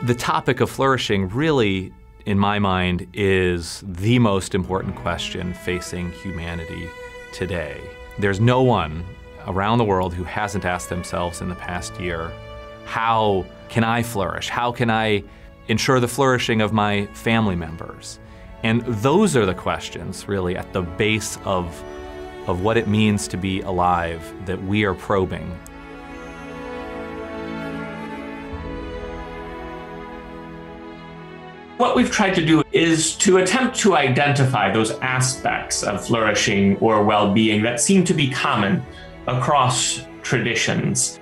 The topic of flourishing really, in my mind, is the most important question facing humanity today. There's no one around the world who hasn't asked themselves in the past year, how can I flourish? How can I ensure the flourishing of my family members? And those are the questions, really, at the base of what it means to be alive that we are probing. What we've tried to do is to attempt to identify those aspects of flourishing or well-being that seem to be common across traditions.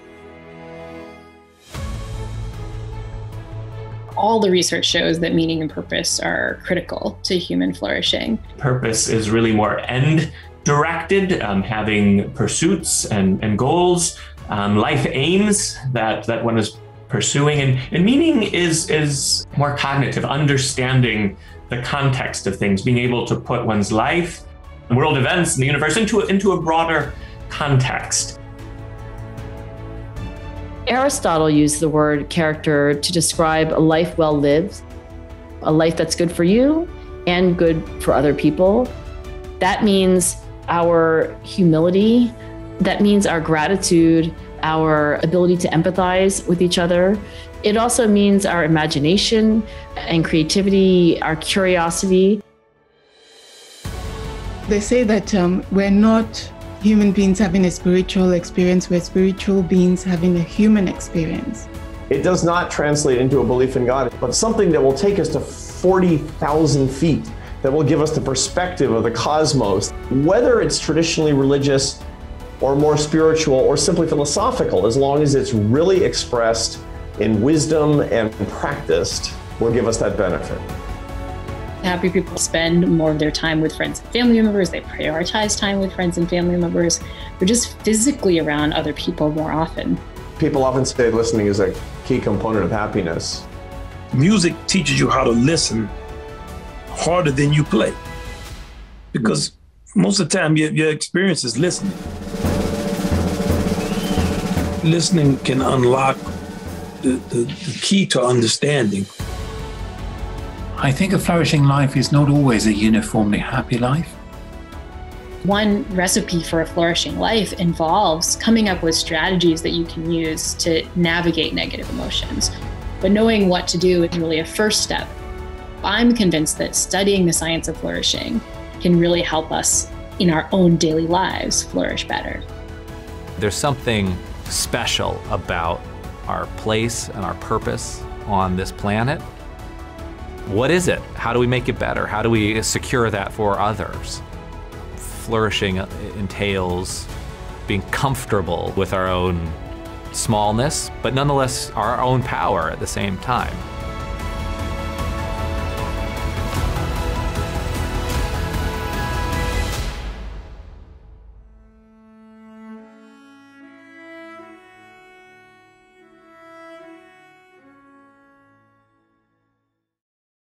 All the research shows that meaning and purpose are critical to human flourishing. Purpose is really more end-directed, having pursuits and goals, life aims that one is pursuing. And meaning is more cognitive, understanding the context of things, being able to put one's life, world events, and the universe into a broader context. Aristotle used the word character to describe a life well lived, a life that's good for you and good for other people. That means our humility, that means our gratitude, our ability to empathize with each other. It also means our imagination and creativity, our curiosity. They say that we're not human beings having a spiritual experience, we're spiritual beings having a human experience. It does not translate into a belief in God, but something that will take us to 40,000 feet, that will give us the perspective of the cosmos, whether it's traditionally religious or more spiritual or simply philosophical, as long as it's really expressed in wisdom and practiced, will give us that benefit. Happy people spend more of their time with friends and family members. They prioritize time with friends and family members. They're just physically around other people more often. People often say listening is a key component of happiness. Music teaches you how to listen harder than you play, because most of the time your experience is listening. Listening can unlock the key to understanding. I think a flourishing life is not always a uniformly happy life. One recipe for a flourishing life involves coming up with strategies that you can use to navigate negative emotions. But knowing what to do is really a first step. I'm convinced that studying the science of flourishing can really help us in our own daily lives flourish better. There's something special about our place and our purpose on this planet. What is it? How do we make it better? How do we secure that for others? Flourishing entails being comfortable with our own smallness, but nonetheless our own power at the same time.